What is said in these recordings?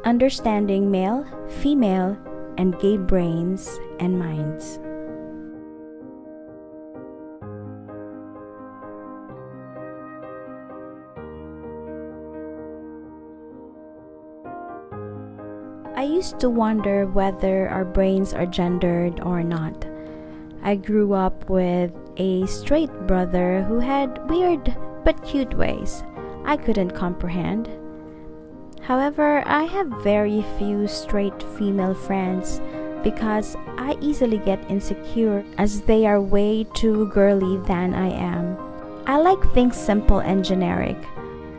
Understanding male, female, and gay brains and minds. I used to wonder whether our brains are gendered or not. I grew up with a straight brother who had weird but cute ways I couldn't comprehend. However, I have very few straight female friends because I easily get insecure as they are way too girly than I am. I like things simple and generic.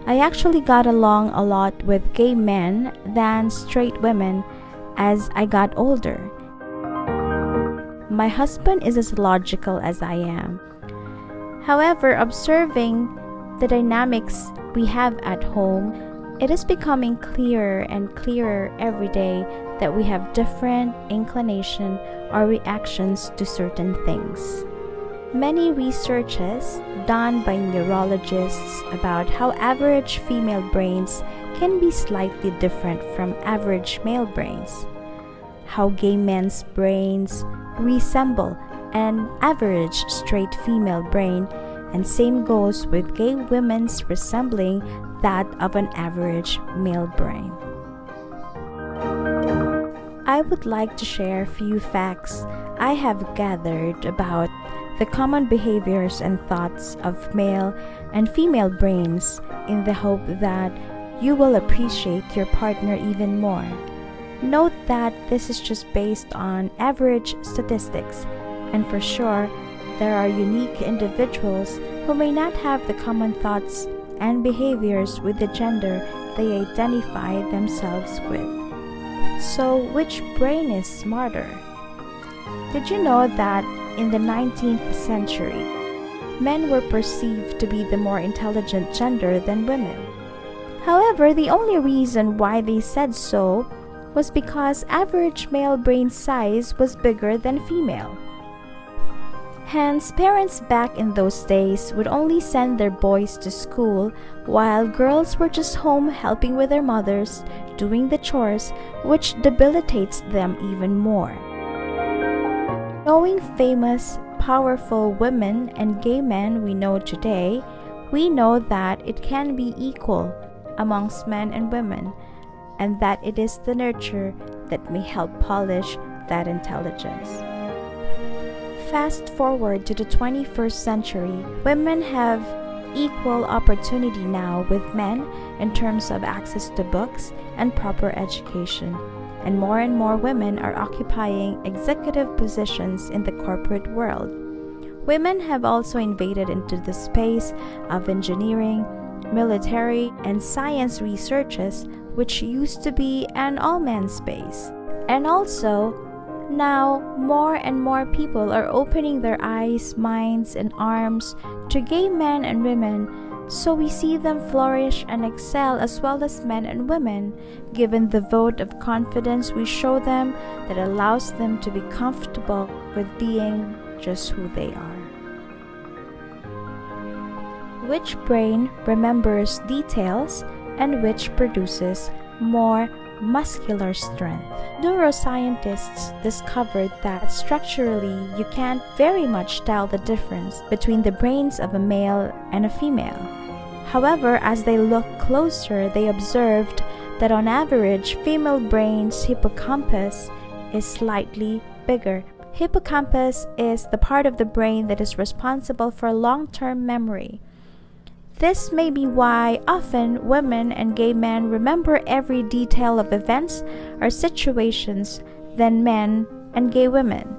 I actually got along a lot with gay men than straight women as I got older. My husband is as logical as I am. However, observing the dynamics we have at home, it is becoming clearer and clearer every day that we have different inclination or reactions to certain things. Many researches done by neurologists about how average female brains can be slightly different from average male brains, how gay men's brains resemble an average straight female brain, and same goes with gay women's resembling that of an average male brain. I would like to share a few facts I have gathered about the common behaviors and thoughts of male and female brains in the hope that you will appreciate your partner even more. Note that this is just based on average statistics, and for sure, there are unique individuals who may not have the common thoughts and behaviors with the gender they identify themselves with. So, which brain is smarter? Did you know that in the 19th century, men were perceived to be the more intelligent gender than women? However, the only reason why they said so was because average male brain size was bigger than female. Hence, parents back in those days would only send their boys to school while girls were just home helping with their mothers, doing the chores, which debilitates them even more. Knowing famous, powerful women and gay men we know today, we know that it can be equal amongst men and women, and that it is the nurture that may help polish that intelligence. Fast forward to the 21st century, women have equal opportunity now with men in terms of access to books and proper education, and more women are occupying executive positions in the corporate world. Women have also invaded into the space of engineering, military, and science researches, which used to be an all-man space. And also, now more and more people are opening their eyes, minds, and arms to gay men and women, so we see them flourish and excel as well as men and women, given the vote of confidence we show them that allows them to be comfortable with being just who they are. Which brain remembers details and which produces more muscular strength? Neuroscientists discovered that structurally you can't very much tell the difference between the brains of a male and a female. However, as they looked closer, they observed that on average, female brain's hippocampus is slightly bigger. Hippocampus is the part of the brain that is responsible for long-term memory. This may be why often women and gay men remember every detail of events or situations than men and gay women.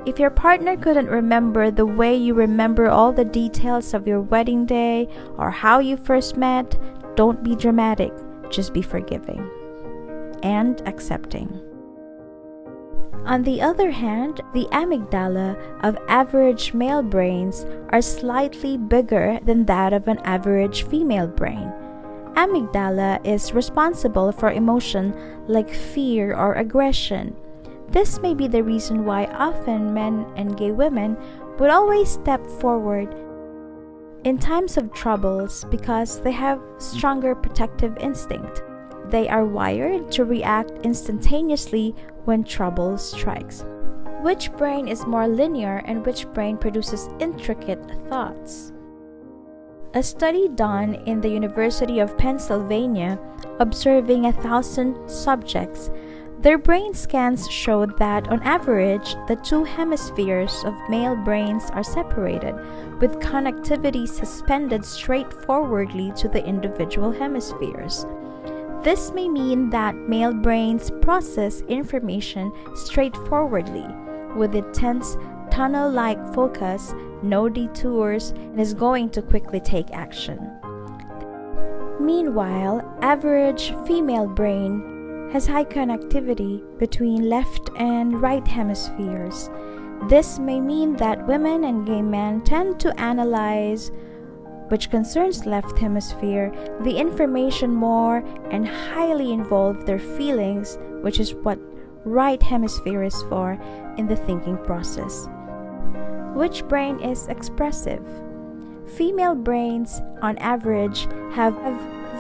If your partner couldn't remember the way you remember all the details of your wedding day or how you first met, don't be dramatic, just be forgiving and accepting. On the other hand, the amygdala of average male brains are slightly bigger than that of an average female brain. Amygdala is responsible for emotion like fear or aggression. This may be the reason why often men and gay women would always step forward in times of troubles because they have stronger protective instinct. they are wired to react instantaneously when trouble strikes. Which brain is more linear and which brain produces intricate thoughts? A study done in the University of Pennsylvania, observing 1,000 subjects, their brain scans showed that on average, the two hemispheres of male brains are separated, with connectivity suspended straightforwardly to the individual hemispheres. This may mean that male brains process information straightforwardly, with intense tunnel-like focus, no detours, and is going to quickly take action. Meanwhile, average female brain has high connectivity between left and right hemispheres. This may mean that women and gay men tend to analyze, which concerns left hemisphere, the information more and highly involve their feelings, which is what right hemisphere is for in the thinking process. Which brain is expressive? Female brains, on average, have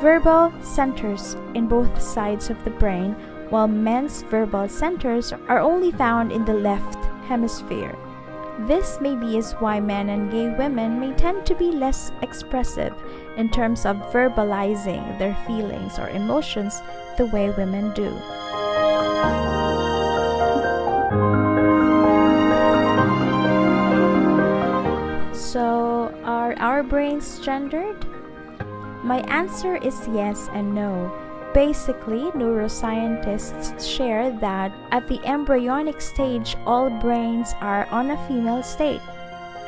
verbal centers in both sides of the brain, while men's verbal centers are only found in the left hemisphere. This maybe is why men and gay women may tend to be less expressive in terms of verbalizing their feelings or emotions the way women do. So, are our brains gendered? My answer is yes and no. Basically, neuroscientists share that at the embryonic stage, all brains are on a female state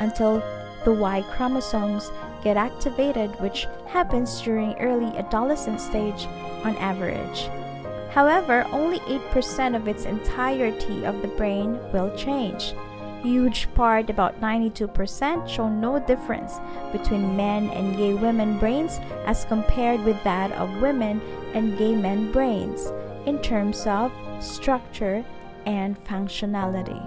until the Y chromosomes get activated, which happens during early adolescent stage on average. However, only 8% of its entirety of the brain will change. Huge part, about 92%, show no difference between men and gay women brains as compared with that of women and gay men brains in terms of structure and functionality.